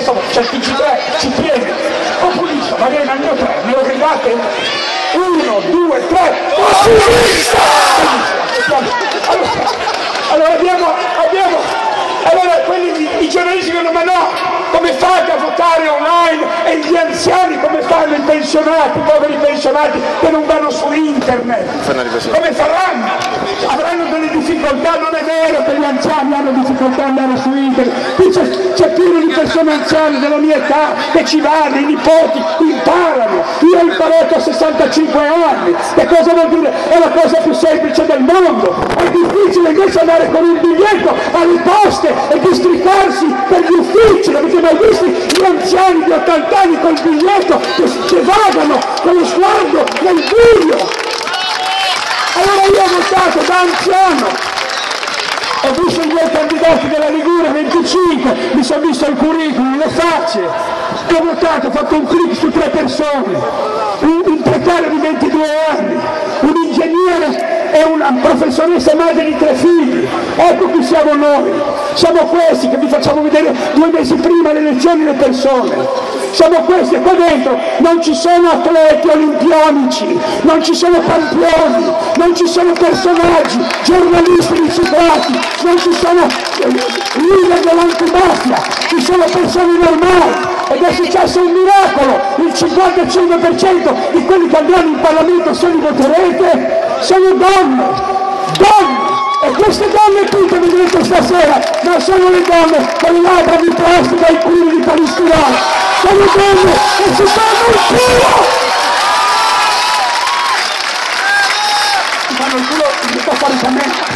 adesso c'è il TG3, ci tiene, populista, va bene al mio 3, me lo gridate? 1, 2, 3, populista! Allora allora quelli, i giornalisti dicono ma no, come fate a votare online e gli anziani come fanno i pensionati, i poveri pensionati che non vanno su internet? Come faranno? Avranno delle difficoltà? Non è vero che gli anziani hanno difficoltà ad andare su internet, qui c'è pieno di persone anziane della mia età che ci vanno, i nipoti imparano, io ho imparato a 65 anni, che cosa vuol dire? È la cosa più semplice del mondo, è difficile invece andare con un biglietto alle poste e districarsi per gli uffici, avete mai visto gli anziani di 80 anni col biglietto che vagano con lo sguardo nel buio? Allora io ho votato da anziano, ho visto i miei candidati della Liguria 25, mi sono visto il curriculum, le facce, e ho votato, ho fatto un clic su 3 persone, un precario di 22 anni, un ingegnere e una professoressa madre di 3 figli. Ecco chi siamo noi, siamo questi che vi facciamo vedere 2 mesi prima le elezioni le persone. Siamo questi, e qua dentro non ci sono atleti olimpionici, non ci sono campioni, non ci sono personaggi, giornalisti riciclati, non ci sono leader dell'antimafia, ci sono persone normali. Ed è successo un miracolo, il 55% di quelli che andranno in Parlamento, se li voterete, sono donne, donne. E queste donne tutte vedrete stasera non sono le donne con le labbra di plastica e i culi di polistirolo, sono donne che si fanno il culo! Si fanno il culo metaforicamente.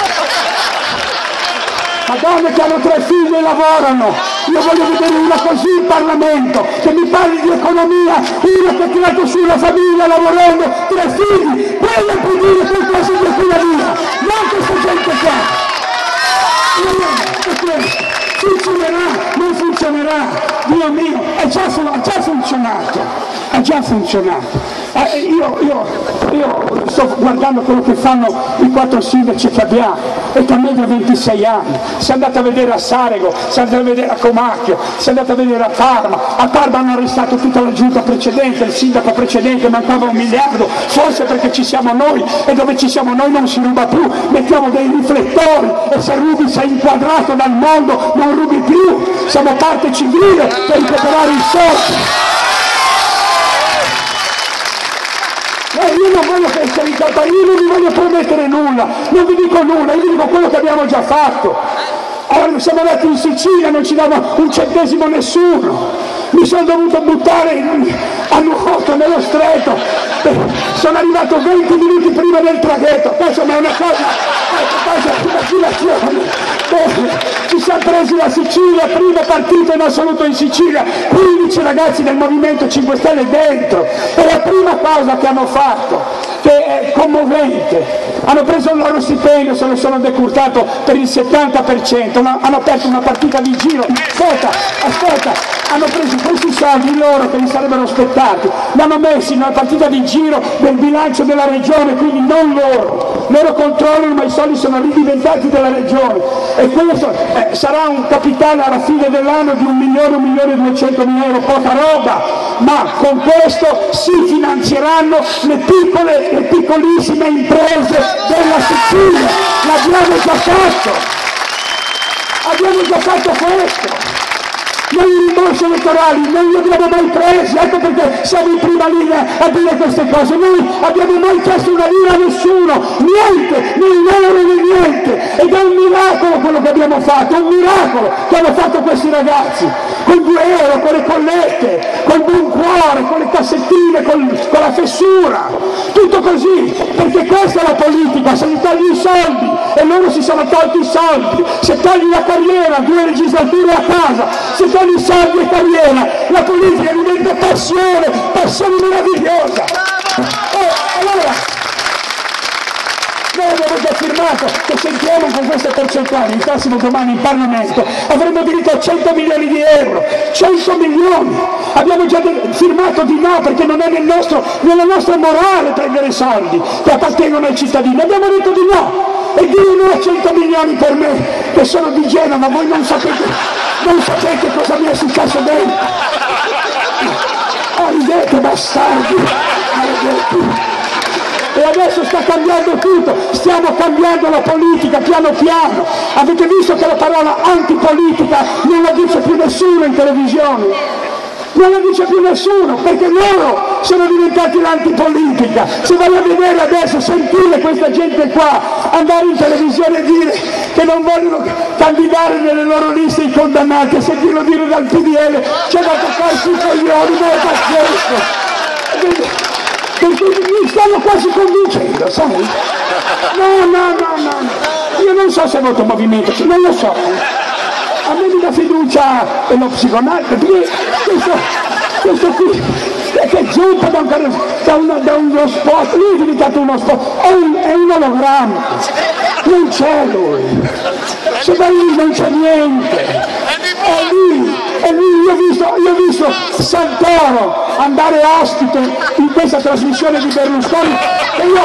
Ma donne che hanno 3 figli e lavorano, io voglio vedere una così in Parlamento, che mi parli di economia, una che ha tirato su una famiglia lavorando, 3 figli, quella può dire qualcosa di economia, non questa gente qua. Funzionerà, non funzionerà, Dio mio, è già funzionato, ha già funzionato. Io sto guardando quello che fanno i 4 sindaci che abbiamo, e che a me da 26 anni, si è andata a vedere a Sarego, si è andata a vedere a Comacchio, si è andata a vedere a Parma hanno arrestato tutta la giunta precedente, il sindaco precedente, mancava 1 miliardo, forse perché ci siamo noi, e dove ci siamo noi non si ruba più, mettiamo dei riflettori e se rubi sei inquadrato dal mondo, non rubi più, siamo parte civile per recuperare i soldi. Io non voglio essere in colpa, io non vi voglio promettere nulla, non vi dico nulla, io vi dico quello che abbiamo già fatto. Allora, siamo andati in Sicilia, non ci dava un centesimo nessuno, mi sono dovuto buttare a nuoto nello stretto, sono arrivato 20 minuti prima del traghetto, penso ma è una cosa immaginazione. Ci siamo presi la Sicilia, primo partito in assoluto in Sicilia, 15 ragazzi del Movimento 5 Stelle dentro, e la prima cosa che hanno fatto, che è commovente, hanno preso il loro stipendio, se lo sono decurtato per il 70%, hanno aperto una partita di giro, aspetta, hanno preso questi soldi loro che li sarebbero aspettati, l'hanno messi in una partita di giro del bilancio della regione, quindi non loro controllano, ma i soldi sono ridiventati della regione, e questo sarà un capitale alla fine dell'anno di 1.200.000 euro, poca roba, ma con questo si finanzieranno le piccolissime imprese della Sicilia, l'abbiamo già fatto questo. Noi i rimborsi elettorali non li abbiamo mai presi, ecco perché siamo in prima linea a dire queste cose. Noi abbiamo mai chiesto una lira a nessuno, niente, né l'euro né niente, ed è un miracolo quello che abbiamo fatto, è un miracolo che hanno fatto questi ragazzi, con 2 euro, con le collette, col buon cuore, con le cassettine, con la fessura, tutto così, perché questa è la politica, se gli togli i soldi, e loro si sono tolti i soldi, se togli la carriera, 2 legislature a casa, se togli i soldi e carriera, la politica diventa passione meravigliosa. Allora, noi abbiamo già firmato che se entriamo con queste percentuali, entrassimo domani in Parlamento, avremmo diritto a 100 milioni di euro, 100 milioni! Abbiamo già firmato di no, perché non è nella nostra morale prendere soldi che appartengono ai cittadini, abbiamo detto di no! e dire no a 100 milioni per me, che sono di Genova, voi non sapete cosa mi è successo dentro. Ridete bastardi, maledeti. E adesso sta cambiando tutto, stiamo cambiando la politica piano piano. Avete visto che la parola antipolitica non la dice più nessuno in televisione? Non la dice più nessuno, perché loro sono diventati l'antipolitica. Se vai a vedere adesso, sentire questa gente qua andare in televisione e dire che non vogliono candidare nelle loro liste i condannati, a sentirlo dire dal PDL, c'è da toccarsi i coglioni, ma è pazzesco. Perché mi stanno quasi convincendo, sai? No. Io non so se voto movimento, non lo so. A me mi dà fiducia lo psicoanalista, perché questo qui è che giunta da uno spot, lui è diventato uno spot, è un ologramma, non c'è lui, se da lì non c'è niente, è lì, io ho visto Santoro andare ospite in questa trasmissione di Berlusconi e io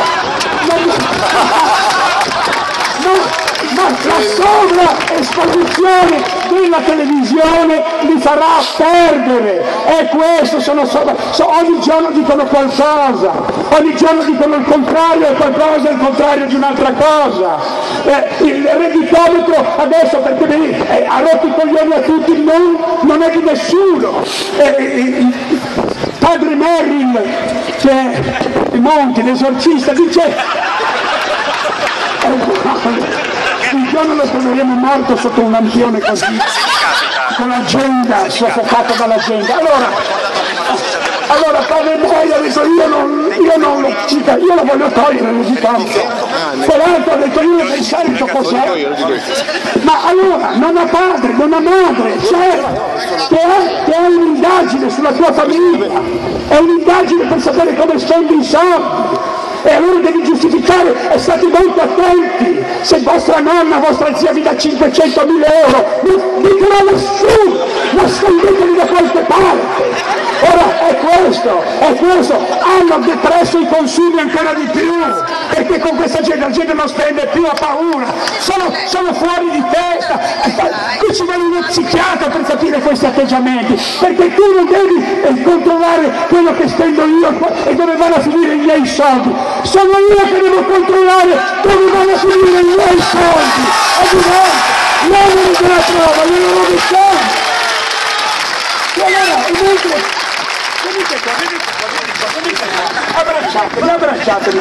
ma la sovraesposizione della televisione li farà perdere, e questo ogni giorno dicono qualcosa, ogni giorno dicono il contrario e qualcosa è il contrario di un'altra cosa. Il redditometro adesso, perché ha rotto i coglioni a tutti, non è di nessuno. Padre Merrill, che è Monti, l'esorcista, dice un giorno lo troveremo morto sotto un lampione così, con l'agenda, soffocato dall'agenda. Allora Padre Merrill ha detto io lo voglio togliere l'esitometro. Quell'altro ha detto io lo pensare cos'è. Ma allora non ha padre, non ha madre, che è un'indagine sulla tua famiglia, è un'indagine per sapere come spendi i soldi. E allora devi giustificare, e state molto attenti, se vostra nonna, vostra zia vi dà 500.000 euro, non dicono a nessuno, nascondeteli da qualche parte. Ora è questo, hanno depresso i consumi ancora di più, perché con questa gente la gente non spende più, ha paura, sono fuori di testa. Qui ci vuole uno psichiatra per capire questi atteggiamenti, perché tu non devi controllare quello che spendo io e dove vanno a finire i miei soldi. Sono io che devo controllare dove vanno a finire i miei soldi. È diverso, loro della prova, glielo diciamo. E allora, inoltre, venite qua, abbracciatevi.